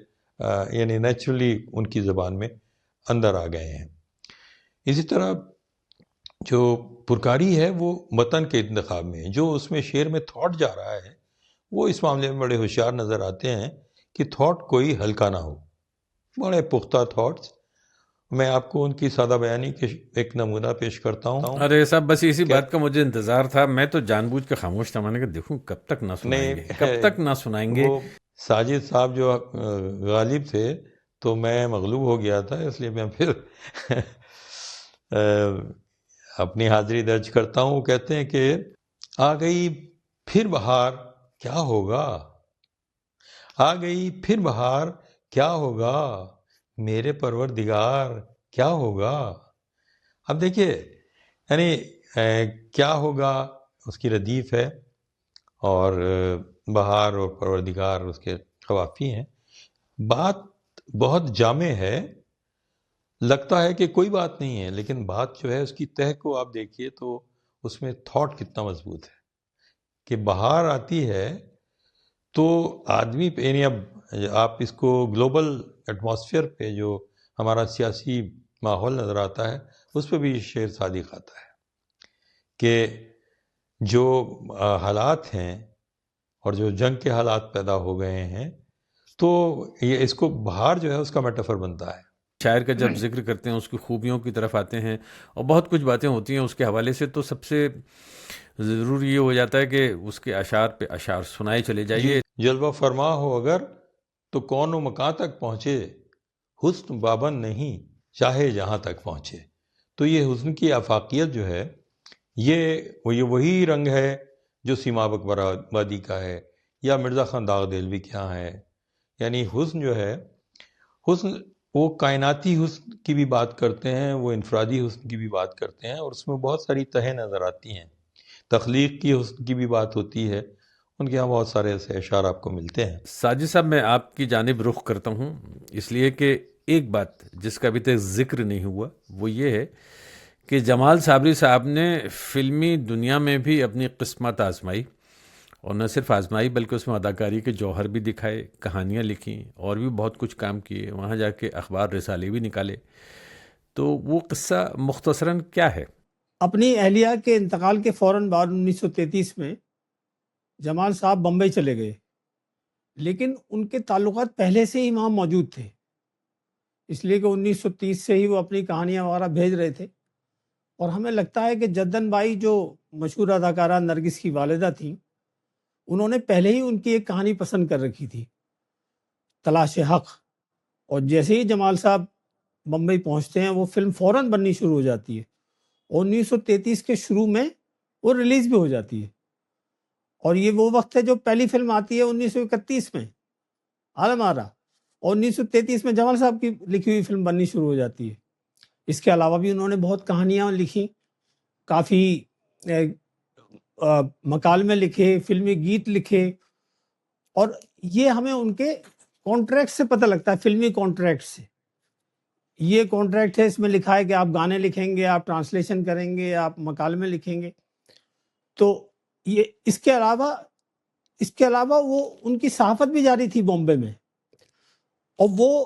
یعنی نیچرلی ان کی زبان میں اندر آ گئے ہیں. اسی طرح جو پرکاری ہے وہ متن کے انتخاب میں، جو اس میں شعر میں تھاٹ جا رہا ہے، وہ اس معاملے میں بڑے ہوشیار نظر آتے ہیں کہ تھاٹ کوئی ہلکا نہ ہو، بڑے پختہ تھاٹس. میں آپ کو ان کی سادہ بیانی کے ایک نمونہ پیش کرتا ہوں. ارے صاحب، بس اسی بات کا مجھے انتظار تھا، میں تو جان بوجھ کے خاموش تھا، میں نے کہا دیکھوں کب تک نہ سنائیں گے، کب تک نہ سنائیں گے. وہ ساجد صاحب جو غالب تھے تو میں مغلوب ہو گیا تھا، اس لیے میں پھر اپنی حاضری درج کرتا ہوں. وہ کہتے ہیں کہ آ گئی پھر بہار کیا ہوگا، آ گئی پھر بہار کیا ہوگا، میرے پروردگار کیا ہوگا. اب دیکھیے، یعنی کیا ہوگا اس کی ردیف ہے، اور بہار اور پروردگار اس کے قوافی ہیں. بات بہت جامع ہے، لگتا ہے کہ کوئی بات نہیں ہے، لیکن بات جو ہے اس کی تہ کو آپ دیکھیے تو اس میں تھاٹ کتنا مضبوط ہے. کہ بہار آتی ہے تو آدمی پہ، یعنی اب آپ اس کو گلوبل ایٹماسفیئر پہ جو ہمارا سیاسی ماحول نظر آتا ہے اس پہ بھی شعر صادق آتا ہے کہ جو حالات ہیں اور جو جنگ کے حالات پیدا ہو گئے ہیں، تو یہ اس کو بہار جو ہے اس کا میٹافر بنتا ہے. شاعر کا جب ذکر کرتے ہیں اس کی خوبیوں کی طرف آتے ہیں اور بہت کچھ باتیں ہوتی ہیں اس کے حوالے سے، تو سب سے ضروری یہ ہو جاتا ہے کہ اس کے اشعار پہ اشعار سنائے چلے جائیے. جلوہ فرما ہو اگر تو کون و مکان تک پہنچے، حسن بابن نہیں چاہے جہاں تک پہنچے. تو یہ حسن کی آفاقیت جو ہے یہ وہی رنگ ہے جو سیماب اکبر آبادی کا ہے یا مرزا خان داغ دہلوی کے یہاں ہے. یعنی حسن جو ہے، حسن وہ کائناتی حسن کی بھی بات کرتے ہیں، وہ انفرادی حسن کی بھی بات کرتے ہیں، اور اس میں بہت ساری تہیں نظر آتی ہیں. تخلیق کی حسن کی بھی بات ہوتی ہے، ان کے یہاں بہت سارے ایسے اشعار آپ کو ملتے ہیں. ساجد صاحب، میں آپ کی جانب رخ کرتا ہوں، اس لیے کہ ایک بات جس کا ابھی تک ذکر نہیں ہوا وہ یہ ہے کہ جمال صابری صاحب نے فلمی دنیا میں بھی اپنی قسمت آزمائی، اور نہ صرف آزمائی بلکہ اس میں اداکاری کے جوہر بھی دکھائے، کہانیاں لکھیں اور بھی بہت کچھ کام کیے، وہاں جا کے اخبار رسالے بھی نکالے. تو وہ قصہ مختصراً کیا ہے؟ اپنی اہلیہ کے انتقال کے فوراً بعد 1933 میں جمال صاحب بمبئی چلے گئے، لیکن ان کے تعلقات پہلے سے ہی وہاں موجود تھے، اس لیے کہ 1930 سے ہی وہ اپنی کہانیاں وغیرہ بھیج رہے تھے. اور ہمیں لگتا ہے کہ جدن بائی جو مشہور اداکارہ نرگس کی والدہ تھیں، انہوں نے پہلے ہی ان کی ایک کہانی پسند کر رکھی تھی، تلاش حق. اور جیسے ہی جمال صاحب بمبئی پہنچتے ہیں وہ فلم فوراً بننی شروع ہو جاتی ہے، اور 1933 کے شروع میں وہ ریلیز بھی ہو جاتی ہے. اور یہ وہ وقت ہے جو پہلی فلم آتی ہے 1931 میں، عالم آرا، اور 1933 میں جمال صاحب کی لکھی ہوئی فلم بننی شروع ہو جاتی ہے. اس کے علاوہ بھی انہوں نے بہت کہانیاں لکھی، کافی مکالمے لکھے، فلمی گیت لکھے، اور یہ ہمیں ان کے کانٹریکٹ سے پتہ لگتا ہے، فلمی کانٹریکٹ سے. یہ کانٹریکٹ ہے، اس میں لکھا ہے کہ آپ گانے لکھیں گے، آپ ٹرانسلیشن کریں گے، آپ مکالمے لکھیں گے. تو یہ اس کے علاوہ وہ ان کی صحافت بھی جاری تھی بامبے میں، اور وہ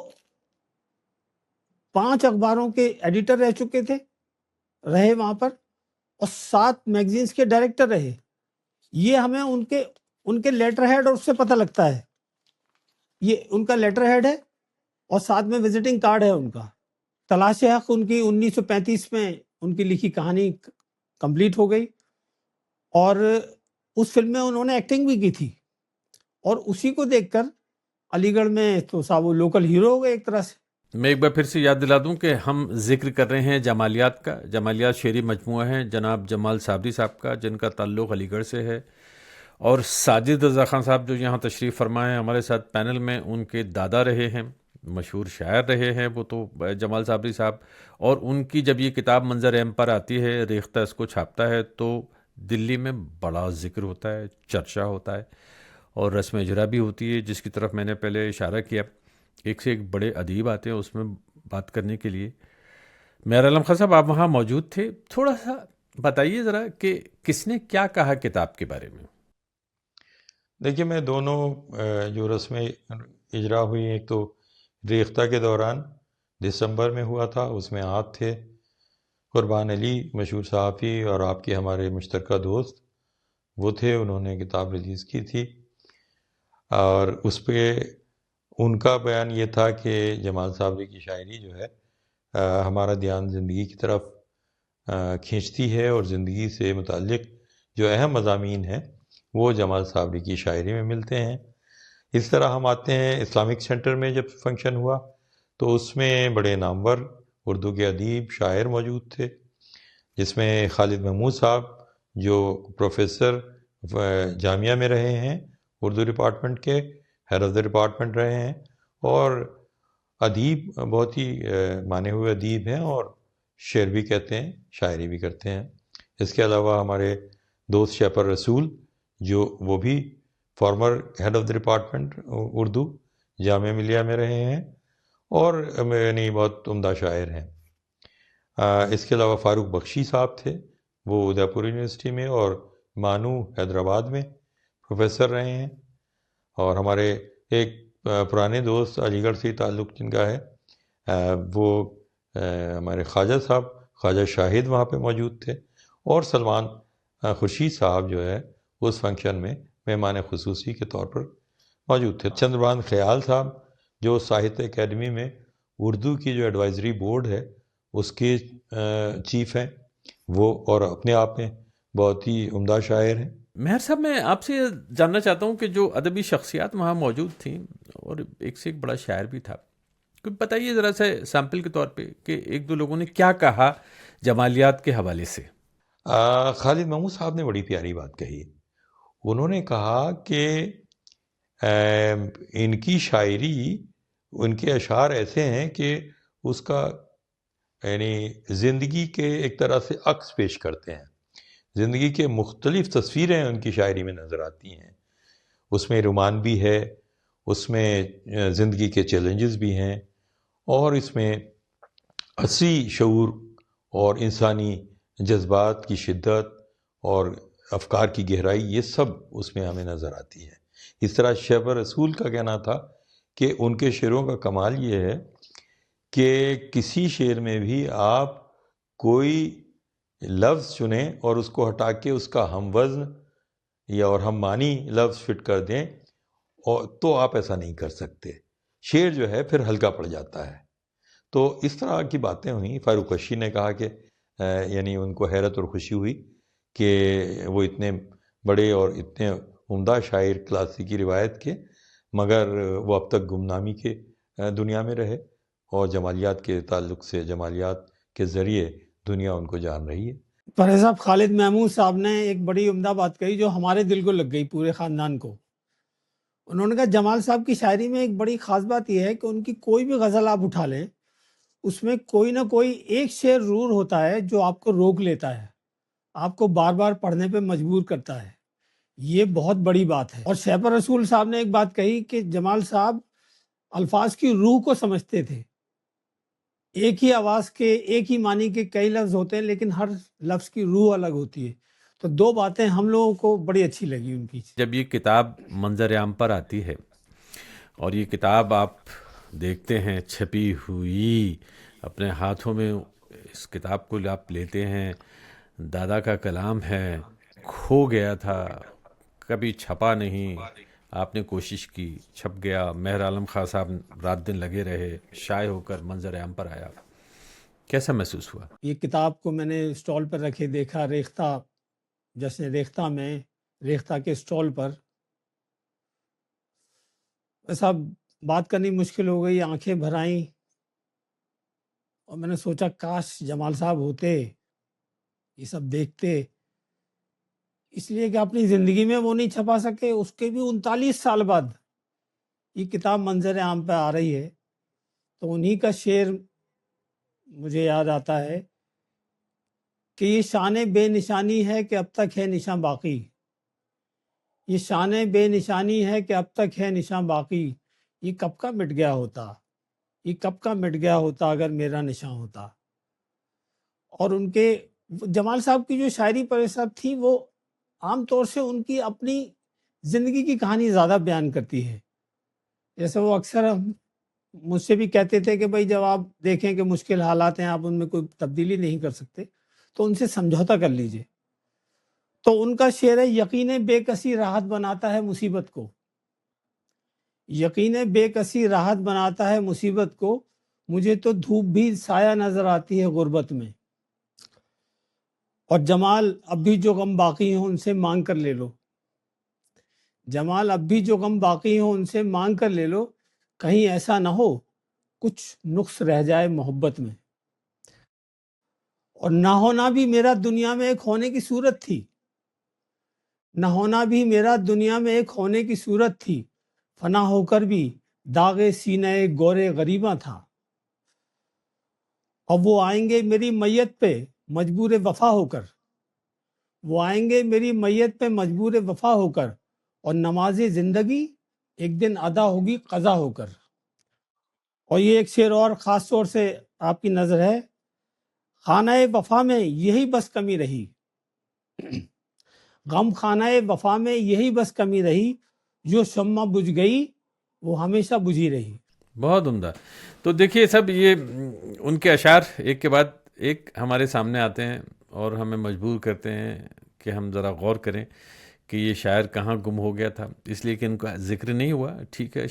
5 اخباروں کے ایڈیٹر رہ چکے تھے، رہے وہاں پر، اور 7 میگزینز کے ڈائریکٹر رہے. یہ ہمیں ان کے لیٹر ہیڈ اور اس سے پتہ لگتا ہے. یہ ان کا لیٹر ہیڈ ہے اور ساتھ میں وزٹنگ کارڈ ہے ان کا. تلاش حق ان کی 1935 میں ان کی لکھی کہانی کمپلیٹ ہو گئی، اور اس فلم میں انہوں نے ایکٹنگ بھی کی تھی، اور اسی کو دیکھ کر علی گڑھ میں تو صاحب وہ لوکل ہیرو ہو گئے ایک طرح سے. میں ایک بار پھر سے یاد دلا دوں کہ ہم ذکر کر رہے ہیں جمالیات کا. جمالیات شعری مجموعہ ہیں جناب جمال صابری صاحب کا، جن کا تعلق علی گڑھ سے ہے، اور ساجد رضا خان صاحب جو یہاں تشریف فرمائے ہیں ہمارے ساتھ پینل میں، ان کے دادا رہے ہیں، مشہور شاعر رہے ہیں وہ تو جمال صابری صاحب. اور ان کی جب یہ کتاب منظر عام پر آتی ہے، ریختہ اس کو چھاپتا ہے، تو دلی میں بڑا ذکر ہوتا ہے، چرچا ہوتا ہے، اور رسم اجرا بھی ہوتی ہے، جس کی طرف میں نے پہلے اشارہ کیا. ایک سے ایک بڑے ادیب آتے ہیں اس میں بات کرنے کے لیے. میرا علم خان صاحب، آپ وہاں موجود تھے، تھوڑا سا بتائیے ذرا کہ کس نے کیا کہا کتاب کے بارے میں. دیکھیے، میں دونوں جو رسم اجرا ہوئی، ایک تو ریختہ کے دوران دسمبر میں ہوا تھا، اس میں آپ تھے، قربان علی مشہور صحافی اور آپ کے ہمارے مشترکہ دوست وہ تھے، انہوں نے کتاب ریلیز کی تھی، اور اس پہ ان کا بیان یہ تھا کہ جمال صابری کی شاعری جو ہے ہمارا دھیان زندگی کی طرف کھینچتی ہے، اور زندگی سے متعلق جو اہم مضامین ہیں وہ جمال صابری کی شاعری میں ملتے ہیں. اس طرح ہم آتے ہیں اسلامک سینٹر میں، جب فنکشن ہوا تو اس میں بڑے نامور اردو کے ادیب شاعر موجود تھے، جس میں خالد محمود صاحب جو پروفیسر جامعہ میں رہے ہیں اردو ڈپارٹمنٹ کے، ہیڈ آف دا ڈپارٹمنٹ رہے ہیں، اور ادیب، بہت ہی مانے ہوئے ادیب ہیں، اور شعر بھی کہتے ہیں، شاعری بھی کرتے ہیں. اس کے علاوہ ہمارے دوست شیپر رسول جو وہ بھی former head of the department Urdu Jamia Millia میں رہے ہیں، اور یعنی بہت عمدہ شاعر ہیں. اس کے علاوہ فاروق بخشی صاحب تھے، وہ ادے پور یونیورسٹی میں اور مانو حیدرآباد میں پروفیسر رہے ہیں. اور ہمارے ایک پرانے دوست علی گڑھ سے تعلق جن کا ہے، وہ ہمارے خواجہ صاحب، خواجہ شاہد وہاں پہ موجود تھے، اور سلمان خورشید صاحب جو ہے اس فنکشن میں مہمان خصوصی کے طور پر موجود تھے. چندربان خیال صاحب جو ساہتیہ اکیڈمی میں اردو کی جو ایڈوائزری بورڈ ہے اس کے چیف ہیں وہ، اور اپنے آپ میں بہت ہی عمدہ شاعر ہیں۔ مہر صاحب، میں آپ سے جاننا چاہتا ہوں کہ جو ادبی شخصیات وہاں موجود تھیں اور ایک سے ایک بڑا شاعر بھی تھا، کوئی بتائیے ذرا سا سیمپل کے طور پہ کہ ایک دو لوگوں نے کیا کہا جمالیات کے حوالے سے۔ خالد محمود صاحب نے بڑی پیاری بات کہی۔ انہوں نے کہا کہ ان کی شاعری، ان کے اشعار ایسے ہیں کہ اس کا یعنی زندگی کے ایک طرح سے عکس پیش کرتے ہیں، زندگی کے مختلف تصویریں ان کی شاعری میں نظر آتی ہیں۔ اس میں رومان بھی ہے، اس میں زندگی کے چیلنجز بھی ہیں، اور اس میں عصری شعور اور انسانی جذبات کی شدت اور افکار کی گہرائی، یہ سب اس میں ہمیں نظر آتی ہے۔ اس طرح شیبر رسول کا کہنا تھا کہ ان کے شعروں کا کمال یہ ہے کہ کسی شعر میں بھی آپ کوئی لفظ چنیں اور اس کو ہٹا کے اس کا ہم وزن یا اور ہم معنی لفظ فٹ کر دیں، اور تو آپ ایسا نہیں کر سکتے، شعر جو ہے پھر ہلکا پڑ جاتا ہے۔ تو اس طرح کی باتیں ہوئیں۔ فاروق اشی نے کہا کہ یعنی ان کو حیرت اور خوشی ہوئی کہ وہ اتنے بڑے اور اتنے عمدہ شاعر کلاسیکی روایت کے، مگر وہ اب تک گمنامی کے دنیا میں رہے، اور جمالیات کے تعلق سے جمالیات کے ذریعے دنیا ان کو جان رہی ہے۔ پرویز صاحب، خالد محمود صاحب نے ایک بڑی عمدہ بات کہی جو ہمارے دل کو لگ گئی، پورے خاندان کو۔ انہوں نے کہا جمال صاحب کی شاعری میں ایک بڑی خاص بات یہ ہے کہ ان کی کوئی بھی غزل آپ اٹھا لیں، اس میں کوئی نہ کوئی ایک شعر ضرور ہوتا ہے جو آپ کو روک لیتا ہے، آپ کو بار بار پڑھنے پہ مجبور کرتا ہے۔ یہ بہت بڑی بات ہے۔ اور شیبر رسول صاحب نے ایک بات کہی کہ جمال صاحب الفاظ کی روح کو سمجھتے تھے۔ ایک ہی آواز کے، ایک ہی معنی کے کئی لفظ ہوتے ہیں، لیکن ہر لفظ کی روح الگ ہوتی ہے۔ تو دو باتیں ہم لوگوں کو بڑی اچھی لگی ان کی۔ جب یہ کتاب منظر عام پر آتی ہے اور یہ کتاب آپ دیکھتے ہیں چھپی ہوئی اپنے ہاتھوں میں، اس کتاب کو آپ لیتے ہیں، دادا کا کلام ہے، کھو گیا تھا، کبھی چھپا نہیں، آپ نے کوشش کی، چھپ گیا، مہر عالم خان صاحب رات دن لگے رہے، شائع ہو کر منظر عام پر آیا، کیسا محسوس ہوا؟ یہ کتاب کو میں نے اسٹال پر رکھے دیکھا، ریختہ، جیسے ریختہ میں، ریختہ کے اسٹال پر، ایسا بات کرنی مشکل ہو گئی، آنکھیں بھر آئیں، اور میں نے سوچا کاش جمال صاحب ہوتے، یہ سب دیکھتے، اس لیے کہ اپنی زندگی میں وہ نہیں چھپا سکے، اس کے بھی 39 سال بعد یہ کتاب منظر عام پہ آ رہی ہے۔ تو انہی کا شعر مجھے یاد آتا ہے کہ یہ شان بے نشانی ہے کہ اب تک ہے نشاں باقی، یہ شان بے نشانی ہے کہ اب تک ہے نشاں باقی، یہ کب کا مٹ گیا ہوتا، یہ کب کا مٹ گیا ہوتا اگر میرا نشاں ہوتا۔ اور ان کے جمال صاحب کی جو شاعری پر صاحب تھی، وہ عام طور سے ان کی اپنی زندگی کی کہانی زیادہ بیان کرتی ہے۔ جیسے وہ اکثر مجھ سے بھی کہتے تھے کہ بھائی جب آپ دیکھیں کہ مشکل حالات ہیں، آپ ان میں کوئی تبدیلی نہیں کر سکتے، تو ان سے سمجھوتا کر لیجئے۔ تو ان کا شعر ہے، یقین بے کسی راحت بناتا ہے مصیبت کو، یقین بے کسی راحت بناتا ہے مصیبت کو، مجھے تو دھوپ بھی سایہ نظر آتی ہے غربت میں، اور جمال اب بھی جو غم باقی ہوں ان سے مانگ کر لے لو، جمال اب بھی جو غم باقی ہوں ان سے مانگ کر لے لو، کہیں ایسا نہ ہو کچھ نقص رہ جائے محبت میں۔ اور نہ ہونا بھی میرا دنیا میں ایک ہونے کی صورت تھی، نہ ہونا بھی میرا دنیا میں ایک ہونے کی صورت تھی، فنا ہو کر بھی داغ سینہ گورے غریباں تھا، اب وہ آئیں گے میری میت پہ مجبور وفا ہو کر، وہ آئیں گے میری میت پہ مجبور وفا ہو کر، اور نماز زندگی ایک دن ادا ہوگی قضا ہو کر۔ اور یہ ایک شعر اور خاص طور سے آپ کی نظر ہے، خانہ وفا میں یہی بس کمی رہی، غم خانہ وفا میں یہی بس کمی رہی، جو شمع بجھ گئی وہ ہمیشہ بجھی رہی۔ بہت عمدہ۔ تو دیکھیے سب، یہ ان کے اشعار ایک کے بعد ایک ہمارے سامنے آتے ہیں اور ہمیں مجبور کرتے ہیں کہ ہم ذرا غور کریں کہ یہ شاعر کہاں گم ہو گیا تھا، اس لیے کہ ان کا ذکر نہیں ہوا. ٹھیک ہے،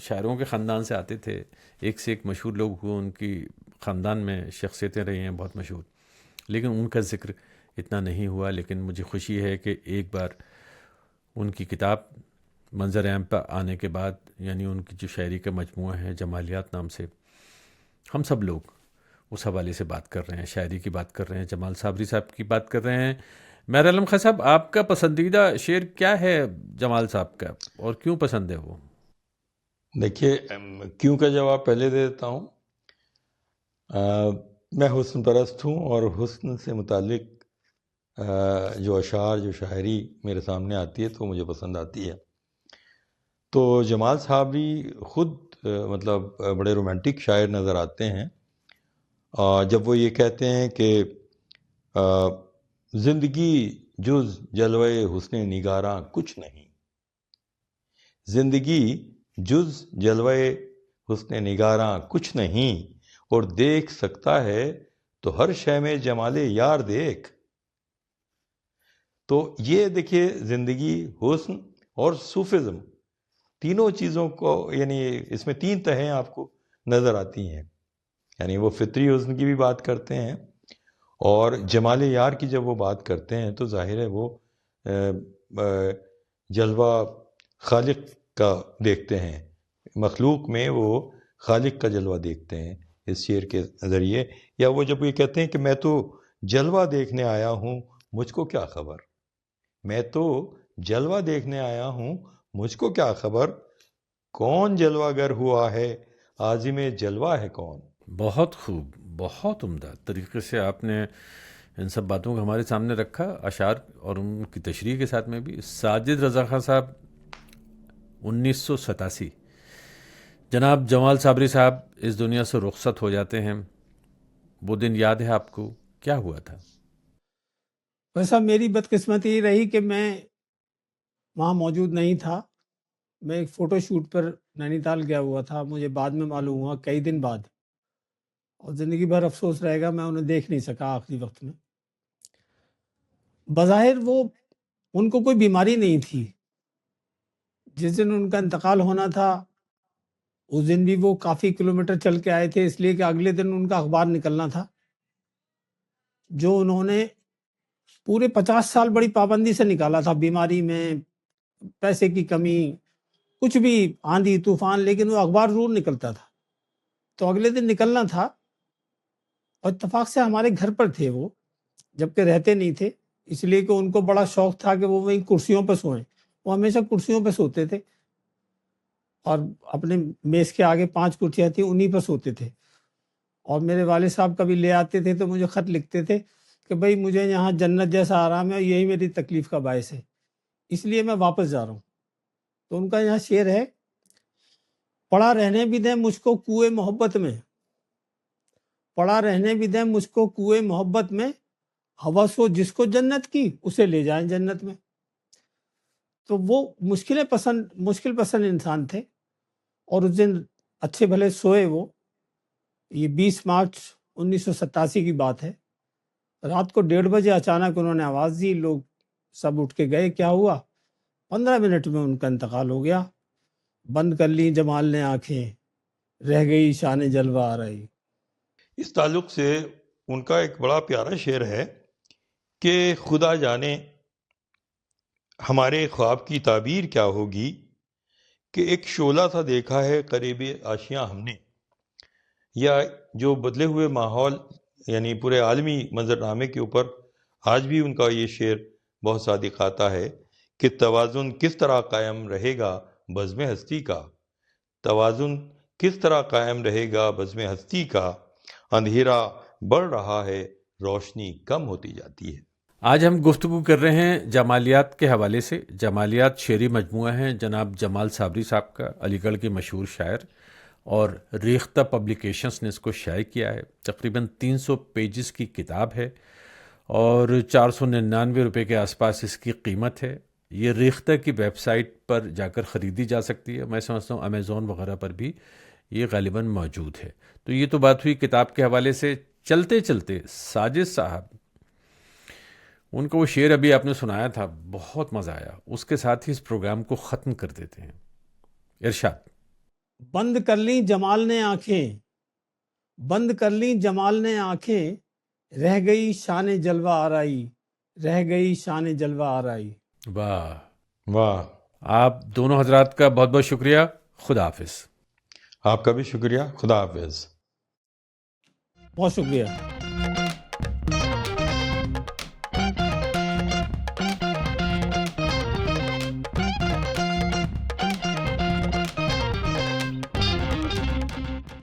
شاعروں کے خاندان سے آتے تھے، ایک سے ایک مشہور لوگ ہوئے، ان کی خاندان میں شخصیتیں رہی ہیں بہت مشہور، لیکن ان کا ذکر اتنا نہیں ہوا. لیکن مجھے خوشی ہے کہ ایک بار ان کی کتاب منظر عام پر آنے کے بعد، یعنی ان کی جو شاعری کا مجموعہ ہے جمالیات نام سے، ہم سب لوگ اس حوالے سے بات کر رہے ہیں، شاعری کی بات کر رہے ہیں، جمال صابری صاحب کی بات کر رہے ہیں. میرا عالم خان صاحب، آپ کا پسندیدہ شعر کیا ہے جمال صاحب کا، اور کیوں پسند ہے وہ؟ دیکھیے، کیوں کا جواب پہلے دے دیتا ہوں. میں حسن پرست ہوں، اور حسن سے متعلق جو اشعار، جو شاعری میرے سامنے آتی ہے تو مجھے پسند آتی ہے. تو جمال صابری خود مطلب بڑے رومانٹک شاعر نظر آتے ہیں. جب وہ یہ کہتے ہیں کہ زندگی جز جلوے حسن نگاراں کچھ نہیں، زندگی جز جلوے حسن نگاراں کچھ نہیں، اور دیکھ سکتا ہے تو ہر شے میں جمال یار دیکھ. تو یہ دیکھیے، زندگی، حسن اور صوفزم، تینوں چیزوں کو، یعنی اس میں تین تہیں آپ کو نظر آتی ہیں. یعنی وہ فطری حسن کی بھی بات کرتے ہیں، اور جمال یار کی جب وہ بات کرتے ہیں تو ظاہر ہے وہ جلوہ خالق کا دیکھتے ہیں، مخلوق میں وہ خالق کا جلوہ دیکھتے ہیں اس شعر کے ذریعے. یا وہ جب یہ کہتے ہیں کہ میں تو جلوہ دیکھنے آیا ہوں، مجھ کو کیا خبر، میں تو جلوہ دیکھنے آیا ہوں، مجھ کو کیا خبر، کون جلوہ گر ہوا ہے، عازم جلوہ ہے کون. بہت خوب، بہت عمدہ طریقے سے آپ نے ان سب باتوں کو ہمارے سامنے رکھا، اشعار اور ان کی تشریح کے ساتھ میں بھی. ساجد رضا خان صاحب، 1987، جناب جمال صابری صاحب اس دنیا سے رخصت ہو جاتے ہیں. وہ دن یاد ہے آپ کو؟ کیا ہوا تھا؟ ویسا میری بدقسمتی رہی کہ میں وہاں موجود نہیں تھا. میں ایک فوٹو شوٹ پر نینی تال گیا ہوا تھا، مجھے بعد میں معلوم ہوا، کئی دن بعد، اور زندگی بھر افسوس رہے گا، میں انہیں دیکھ نہیں سکا آخری وقت میں. بظاہر وہ، ان کو کوئی بیماری نہیں تھی. جس دن ان کا انتقال ہونا تھا اس دن بھی وہ کافی کلومیٹر چل کے آئے تھے، اس لیے کہ اگلے دن ان کا اخبار نکلنا تھا. جو انہوں نے پورے 50 سال بڑی پابندی سے نکالا تھا، بیماری میں، پیسے کی کمی، کچھ بھی، آندھی طوفان، لیکن وہ اخبار ضرور نکلتا تھا. تو اگلے دن نکلنا تھا، اور اتفاق سے ہمارے گھر پر تھے وہ، جبکہ رہتے نہیں تھے، اس لیے کہ ان کو بڑا شوق تھا کہ وہ وہیں کرسیوں پہ سوئیں. وہ ہمیشہ کرسیوں پہ سوتے تھے، اور اپنے میز کے آگے 5 کرسیاں تھیں، انہی پہ سوتے تھے. اور میرے والد صاحب کبھی لے آتے تھے تو مجھے خط لکھتے تھے کہ بھئی مجھے یہاں جنت جیسا آرام ہے، یہی میری تکلیف کا باعث ہے، اس لیے میں واپس جا رہا ہوں. تو ان کا یہاں شعر ہے، پڑا رہنے بھی دیں مجھ کو کوئے محبت میں، پڑا رہنے بھی دیں مجھ کو کوئے محبت میں، ہوس ہو جس کو جنت کی اسے لے جائیں جنت میں. تو وہ مشکل پسند انسان تھے، اور اس دن اچھے بھلے سوئے وہ. یہ 20 مارچ 1987 کی بات ہے. رات کو 1:30 بجے اچانک انہوں نے آواز دی، لوگ سب اٹھ کے گئے. کیا ہوا؟ 15 منٹ میں ان کا انتقال ہو گیا. بند کر لی جمال نے آنکھیں، رہ گئی شان جلوہ آ رہی. اس تعلق سے ان کا ایک بڑا پیارا شعر ہے کہ خدا جانے ہمارے خواب کی تعبیر کیا ہوگی، کہ ایک شعلہ تھا دیکھا ہے قریب آشیاں ہم نے. یا جو بدلے ہوئے ماحول، یعنی پورے عالمی منظرنامے کے اوپر آج بھی ان کا یہ شعر بہت صادق آتا ہے کہ توازن کس طرح قائم رہے گا بزم ہستی کا، توازن کس طرح قائم رہے گا بزم ہستی کا، اندھیرا بڑھ رہا ہے روشنی کم ہوتی جاتی ہے. آج ہم گفتگو کر رہے ہیں جمالیات کے حوالے سے. جمالیات شعری مجموعہ ہیں جناب جمال صابری صاحب کا، علی گڑھ کے مشہور شاعر، اور ریختہ پبلیکیشنز نے اس کو شائع کیا ہے. تقریباً 300 پیجز کی کتاب ہے، اور 499 روپے کے آس پاس اس کی قیمت ہے. یہ ریختہ کی ویب سائٹ پر جا کر خریدی جا سکتی ہے. میں سمجھتا ہوں امیزون وغیرہ پر بھی یہ غالباً موجود ہے. تو یہ تو بات ہوئی کتاب کے حوالے سے. چلتے چلتے ساجد صاحب، ان کا وہ شعر ابھی آپ نے سنایا تھا، بہت مزہ آیا. اس کے ساتھ ہی اس پروگرام کو ختم کر دیتے ہیں. ارشاد. بند کر لیں جمال نے آنکھیں، بند کر لیں جمال نے آنکھیں، رہ گئی شان جلوہ آرائی، رہ گئی شان جلوہ آرائی. واہ. واہ. آپ دونوں حضرات کا بہت بہت شکریہ. خدا حافظ. آپ کا بھی شکریہ. خدا حافظ. بہت شکریہ.